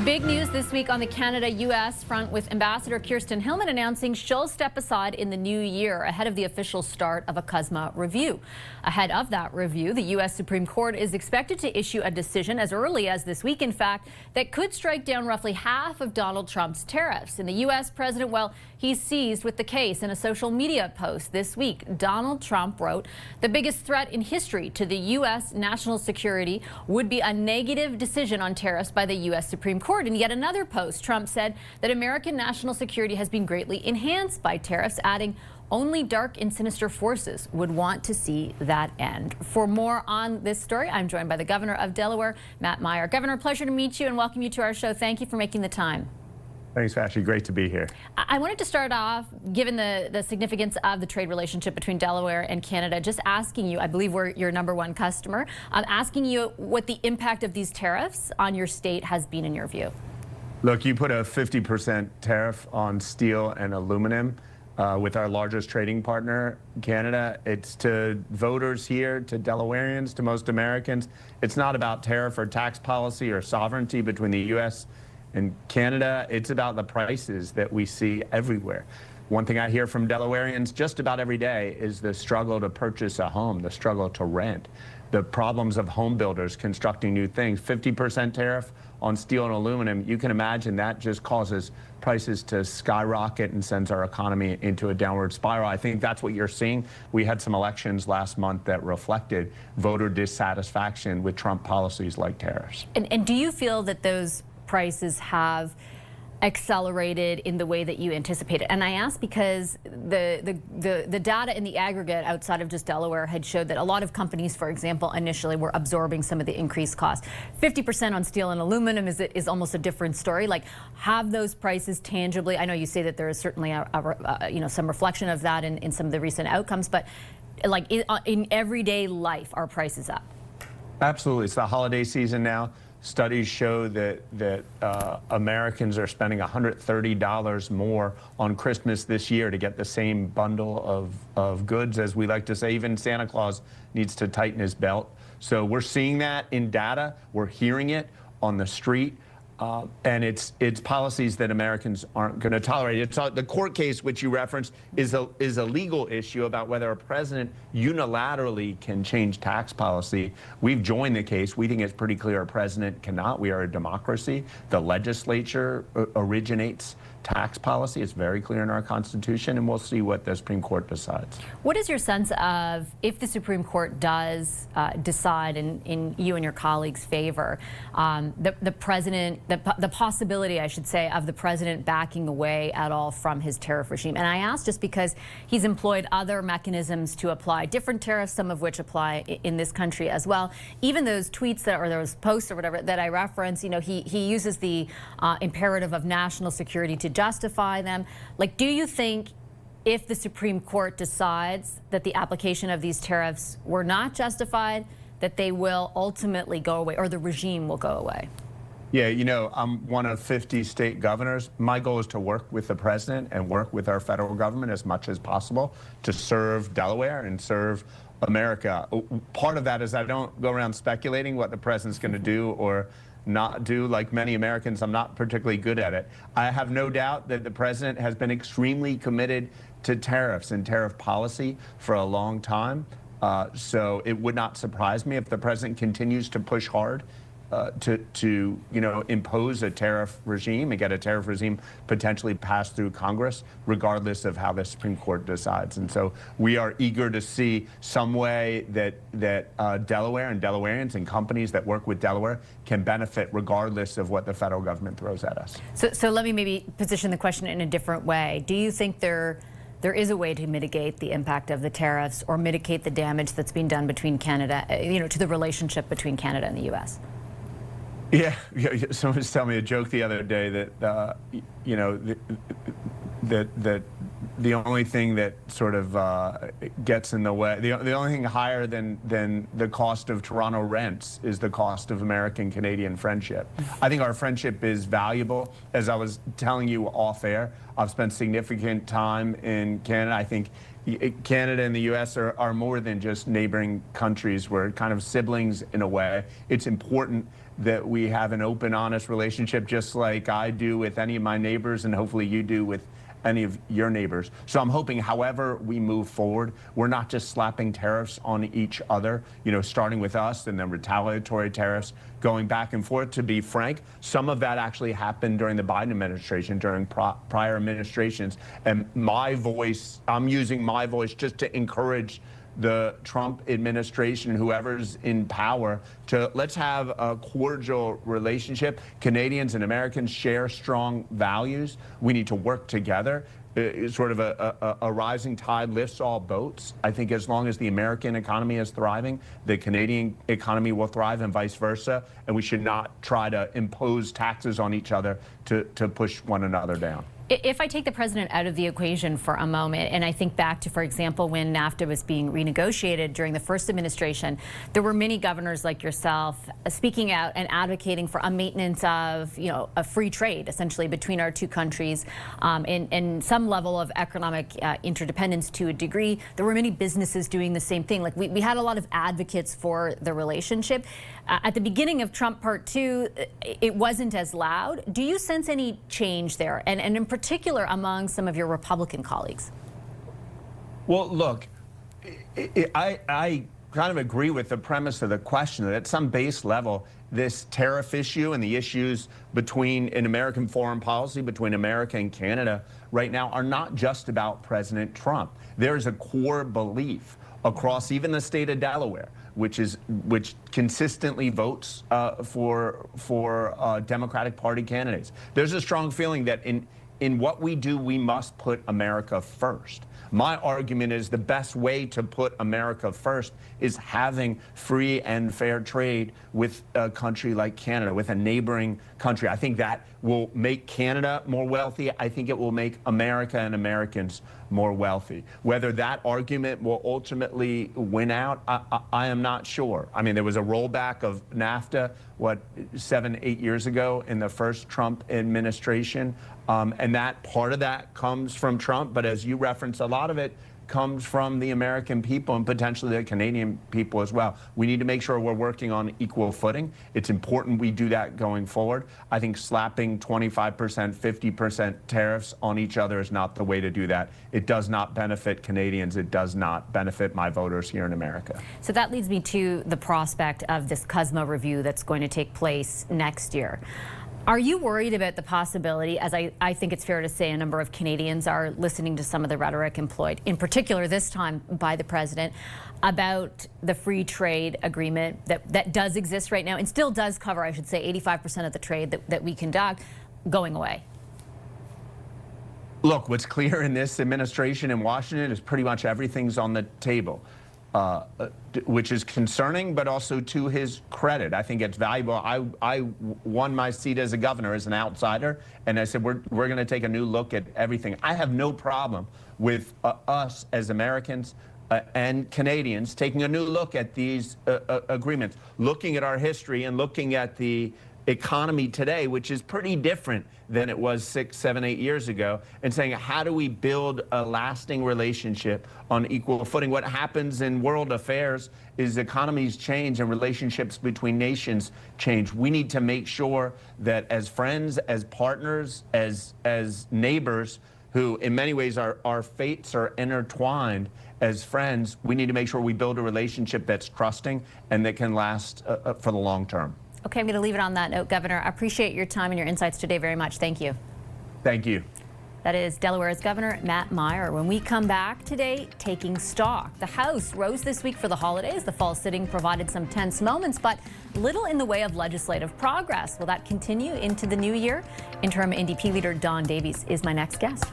Big news this week on the Canada-U.S. front, with Ambassador Kirsten Hillman announcing she'll step aside in the new year ahead of the official start of a CUSMA review. Ahead of that review, the U.S. Supreme Court is expected to issue a decision as early as this week, in fact, that could strike down roughly half of Donald Trump's tariffs. And the U.S. president, well, he's seized with the case. In a social media post this week, Donald Trump wrote, "The biggest threat in history to the U.S. national security would be a negative decision on tariffs by the U.S. Supreme Court." In yet another post, Trump said that American national security has been greatly enhanced by tariffs, adding, "Only dark and sinister forces would want to see that end." For more on this story, I'm joined by the governor of Delaware, Matt Meyer. Governor, pleasure to meet you and welcome you to our show. Thank you for making the time. Thanks, Ashley. Great to be here. I wanted to start off, given the significance of the trade relationship between Delaware and Canada, just asking you, I believe we're your #1 customer, asking you what the impact of these tariffs on your state has been in your view. Look, you put a 50% tariff on steel and aluminum with our largest trading partner, Canada. It's to voters here, to Delawareans, to most Americans. It's not about tariff or tax policy or sovereignty between the U.S. and Canada. It's about the prices that we see everywhere. One thing I hear from Delawareans just about every day is the struggle to purchase a home, the struggle to rent, the problems of home builders constructing new things. 50% tariff on steel and aluminum, you can imagine that just causes prices to skyrocket and sends our economy into a downward spiral. I think that's what you're seeing. We had some elections last month that reflected voter dissatisfaction with Trump policies like tariffs. And do you feel that those prices have accelerated in the way that you anticipated? And I ask because the data in the aggregate outside of just Delaware had showed that a lot of companies, for example, initially were absorbing some of the increased costs. 50% on steel and aluminum is almost a different story. Like, have those prices tangibly, I know you say that there is certainly some reflection of that in some of the recent outcomes, but like in everyday life, are prices up? Absolutely. It's the holiday season now. Studies show that Americans are spending $130 more on Christmas this year to get the same bundle of goods. As we like to say, even Santa Claus needs to tighten his belt. So we're seeing that in data. We're hearing it on the street. And it's policies that Americans aren't going to tolerate. The court case, which you referenced, is a legal issue about whether a president unilaterally can change tax policy. We've joined the case. We think it's pretty clear a president cannot. We are a democracy. The legislature originates tax policy. It's very clear in our Constitution, and we'll see what the Supreme Court decides. What is your sense of, if the Supreme Court does decide in you and your colleagues' favor, the possibility, I should say, of the president backing away at all from his tariff regime? And I ask just because he's employed other mechanisms to apply different tariffs, some of which apply in this country as well. Even those tweets or those posts or whatever that I reference, he uses the imperative of national security to justify them. Like, do you think if the Supreme Court decides that the application of these tariffs were not justified, that they will ultimately go away, or the regime will go away? Yeah, I'm one of 50 state governors. My goal is to work with the president and work with our federal government as much as possible to serve Delaware and serve America. Part of that is I don't go around speculating what the president's going to do or not do. Like many Americans, I'm not particularly good at it. I have no doubt that the president has been extremely committed to tariffs and tariff policy for a long time. So it would not surprise me if the president continues to push hard to impose a tariff regime and get a tariff regime potentially passed through Congress, regardless of how the Supreme Court decides. And so we are eager to see some way that Delaware and Delawareans and companies that work with Delaware can benefit regardless of what the federal government throws at us. So let me maybe position the question in a different way. Do you think there is a way to mitigate the impact of the tariffs or mitigate the damage that's being done between Canada, to the relationship between Canada and the U.S.? Yeah, someone was telling me a joke the other day that that the only thing that sort of gets in the way, the only thing higher than the cost of Toronto rents is the cost of American-Canadian friendship. I think our friendship is valuable. As I was telling you off air, I've spent significant time in Canada. I think Canada and the U.S. are more than just neighboring countries. We're kind of siblings in a way. It's important that we have an open, honest relationship, just like I do with any of my neighbors, and hopefully you do with any of your neighbors. So I'm hoping however we move forward, we're not just slapping tariffs on each other, starting with us and then retaliatory tariffs going back and forth. To be frank, some of that actually happened during the Biden administration, during prior administrations. And I'm using my voice just to encourage the Trump administration, whoever's in power, to let's have a cordial relationship. Canadians and Americans share strong values. We need to work together. Sort of a rising tide lifts all boats. I think as long as the American economy is thriving, the Canadian economy will thrive and vice versa. And we should not try to impose taxes on each other to push one another down. If I take the president out of the equation for a moment, and I think back to, for example, when NAFTA was being renegotiated during the first administration, there were many governors like yourself speaking out and advocating for a maintenance of, a free trade, essentially, between our two countries, and some level of economic interdependence to a degree. There were many businesses doing the same thing. Like we had a lot of advocates for the relationship. At the beginning of Trump Part 2, it wasn't as loud. Do you sense any change there? And in particular among some of your Republican colleagues? Well, look, I kind of agree with the premise of the question that at some base level, this tariff issue and the issues in American foreign policy between America and Canada right now are not just about President Trump. There's a core belief across even the state of Delaware, which consistently votes for Democratic Party candidates. There's a strong feeling that in what we do, we must put America first. My argument is the best way to put America first is having free and fair trade with a country like Canada, with a neighboring country. I think that will make Canada more wealthy. I think it will make America and Americans more wealthy. Whether that argument will ultimately win out, I am not sure. I mean, there was a rollback of NAFTA, 7, 8 years ago in the first Trump administration. And that part of that comes from Trump. But as you referenced, a lot of it comes from the American people and potentially the Canadian people as well. We need to make sure we're working on equal footing. It's important we do that going forward. I think slapping 25%, 50% tariffs on each other is not the way to do that. It does not benefit Canadians. It does not benefit my voters here in America. So that leads me to the prospect of this CUSMA review that's going to take place next year. Are you worried about the possibility, as I think it's fair to say a number of Canadians are listening to some of the rhetoric employed, in particular this time by the president, about the free trade agreement that does exist right now and still does cover, I should say, 85% of the trade that we conduct, going away? Look, what's clear in this administration in Washington is pretty much everything's on the table. Which is concerning, but also to his credit. I think it's valuable. I won my seat as a governor as an outsider, and I said we're going to take a new look at everything. I have no problem with us as Americans and Canadians taking a new look at these agreements, looking at our history and looking at the economy today, which is pretty different than it was 6, 7, 8 years ago, and saying, how do we build a lasting relationship on equal footing? What happens in world affairs is economies change and relationships between nations change. We need to make sure that as friends, as partners, as neighbors, who in many ways our fates are intertwined, as friends, we need to make sure we build a relationship that's trusting and that can last for the long term. Okay, I'm going to leave it on that note, Governor. I appreciate your time and your insights today very much. Thank you. Thank you. That is Delaware's Governor Matt Meyer. When we come back today, taking stock. The House rose this week for the holidays. The fall sitting provided some tense moments, but little in the way of legislative progress. Will that continue into the new year? Interim NDP leader Don Davies is my next guest.